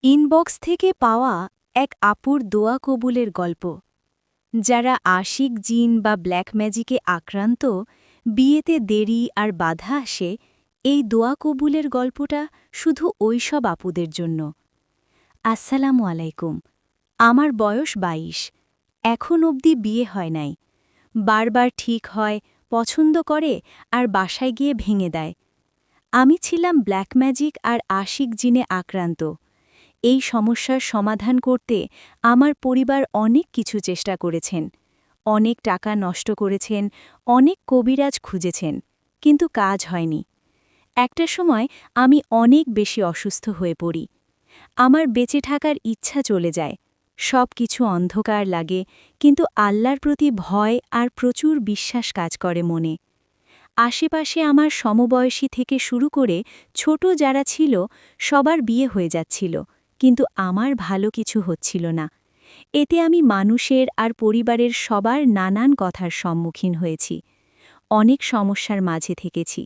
Inbox থেকে পাওয়া এক আপুর দোয়া কবুলের গল্প। যারা আশিক জিন বা ব্ল্যাক ম্যাজিকে আক্রান্ত, বিয়েতে দেরি আর বাধা আসে, এই দোয়া কবুলের গল্পটা শুধু ওইসব আপুদের জন্য। আসসালামু আলাইকুম। আমার বয়স ২২। এখন অবধি বিয়ে হয় নাই। বারবার ঠিক হয়, পছন্দ করে আর বাসায় গিয়ে ভেঙে দেয়। আমি ছিলাম ব্ল্যাক ম্যাজিক আর আশিক জিনে আক্রান্ত। এই সমস্যার সমাধান করতে আমার পরিবার অনেক কিছু চেষ্টা করেছেন, অনেক টাকা নষ্ট করেছেন, অনেক কবিরাজ খুঁজেছেন, কিন্তু কাজ হয়নি। একটা সময় আমি অনেক বেশি অসুস্থ হয়ে পড়ি। আমার বেঁচে থাকার ইচ্ছা চলে যায়, সব কিছু অন্ধকার লাগে, কিন্তু আল্লাহর প্রতি ভয় আর প্রচুর বিশ্বাস কাজ করে মনে। আশেপাশে আমার সমবয়সী থেকে শুরু করে ছোট যারা ছিল, সবার বিয়ে হয়ে যাচ্ছিল, কিন্তু আমার ভালো কিছু হচ্ছিল না। এতে আমি মানুষের আর পরিবারের সবার নানান কথার সম্মুখীন হয়েছি, অনেক সমস্যার মাঝে থেকেছি।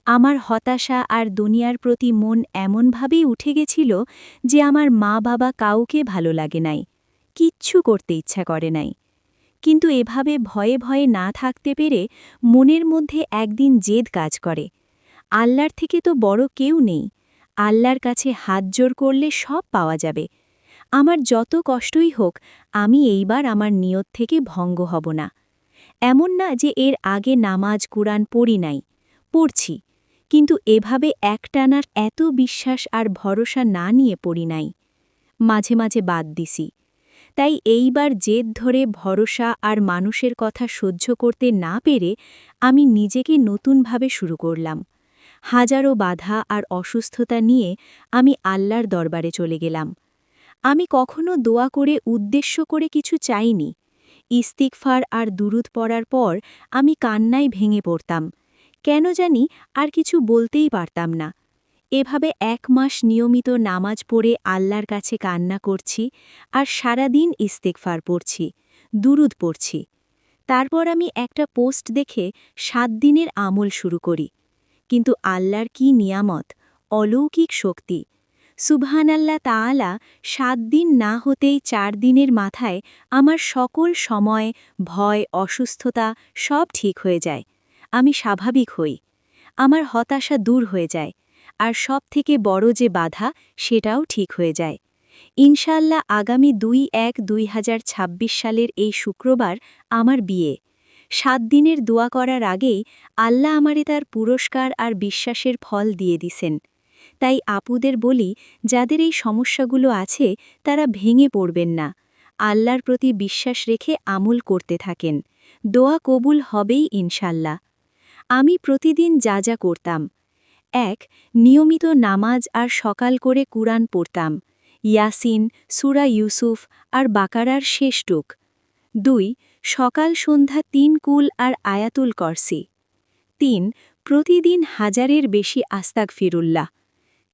আমার হতাশা আর দুনিয়ার প্রতি মন এমনভাবেই উঠে গেছিল যে আমার মা বাবা কাউকে ভালো লাগে নাই, কিচ্ছু করতে ইচ্ছা করে নাই। কিন্তু এভাবে ভয়ে ভয়ে না থাকতে পেরে মনের মধ্যে একদিন জেদ কাজ করে, আল্লাহর থেকে তো বড় কেউ নেই, আল্লাহর কাছে হাত জোর করলে সব পাওয়া যাবে। আমার যত কষ্টই হোক, আমি এইবার আমার নিয়ত থেকে ভঙ্গ হব না। এমন না যে এর আগে নামাজ কুরআন পড়ি নাই, পড়ছি, কিন্তু এভাবে একটানার এত বিশ্বাস আর ভরসা না নিয়ে পড়ি নাই। মাঝে মাঝে বাদ দিছি। তাই এইবার জেদ ধরে ভরসা আর মানুষের কথা সহ্য করতে না পেরে আমি নিজেকে নতুনভাবে শুরু করলাম। হাজারো বাধা আর অসুস্থতা নিয়ে আমি আল্লাহর দরবারে চলে গেলাম। আমি কখনো দোয়া করে উদ্দেশ্য করে কিছু চাইনি। ইস্তিগফার আর দুরুদ পড়ার পর আমি কান্নায় ভেঙে পড়তাম। কেন জানি আর কিছু বলতেই পারতাম না। এভাবে ১ মাস নিয়মিত নামাজ পড়ে আল্লাহর কাছে কান্না করছি আর সারাদিন ইস্তিগফার পড়ছি, দুরুদ পড়ছি। তারপর আমি একটা পোস্ট দেখে ৭ দিনের আমল শুরু করি। কিন্তু আল্লাহর কি নিয়ামত, অলৌকিক শক্তি! সুবহানাল্লাহ তাআলা ৭ দিন না হতেই ৪ দিনের মাথায় আমার সকল সময়, ভয়, অসুস্থতা সব ঠিক হয়ে যায়। আমি স্বাভাবিক হই। আমার হতাশা দূর হয়ে যায়। আর সবথেকে বড় যে বাধা, সেটাও ঠিক হয়ে যায়। ইনশাআল্লাহ আগামী ২-১-২০২৬ সালের এই শুক্রবার আমার বিয়ে। ৭ দিনের দোয়া করার আগেই আল্লাহ আমারে তার পুরস্কার আর বিশ্বাসের ফল দিয়ে দিছেন। তাই আপুদের বলি, যাদের এই সমস্যাগুলো আছে তারা ভেঙে পড়বেন না। আল্লাহর প্রতি বিশ্বাস রেখে আমল করতে থাকেন। দোয়া কবুল হবেই ইনশাল্লাহ। আমি প্রতিদিন যা যা করতাম: ১. নিয়মিত নামাজ আর সকাল করে কুরআন পড়তাম, ইয়াসিন, সূরা ইউসুফ আর বাকারার শেষ টুক। ২. সকাল সন্ধ্যা ৩ কুল আর আয়াতুল করসি। ৩. প্রতিদিন হাজারের বেশি আস্তাগফিরুল্লাহ।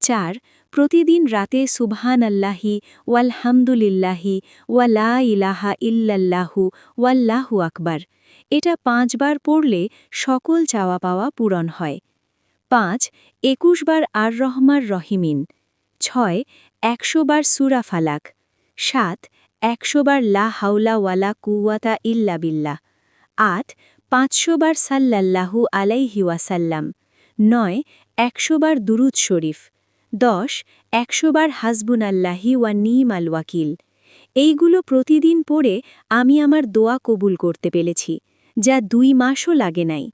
৪. প্রতিদিন রাতে সুবহানাল্লাহি ওয়ালহামদুলিল্লাহি ওয়া লা ইলাহা ইল্লাল্লাহু ওয়াল্লাহু আকবার। এটা ৫ বার পড়লে সকল চাওয়া পাওয়া পূরণ হয়। ৫. ২১ বার আর রহমার রহিমিন। ৬. ১০০ বার সূরা ফালাক। ৭. ১০০ বার লা হাওলা ওয়ালা কুওয়াতা ইল্লা বিল্লাহ। ৮. ৫০০ বার সাল্লাল্লাহু আলাইহি ওয়াসাল্লাম। ৯. ১০০ বার দুরুদ শরীফ। ১০. ১০০ বার হাসবুনাল্লাহি ওয়া নি'মাল ওয়াকিল। এইগুলো প্রতিদিন পড়ে আমি আমার দোয়া কবুল করতে পেরেছি, যা ২ মাসও লাগে নাই।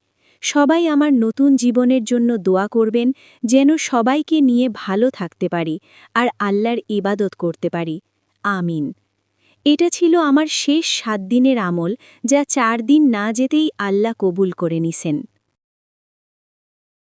সবাই আমার নতুন জীবনের জন্য দোয়া করবেন, যেন সবাইকে নিয়ে ভালো থাকতে পারি আর আল্লাহর ইবাদত করতে পারি। আমিন। এটা ছিল আমার শেষ ৭ দিনের আমল, যা ৪ দিন না যেতেই আল্লাহ কবুল করে নিছেন।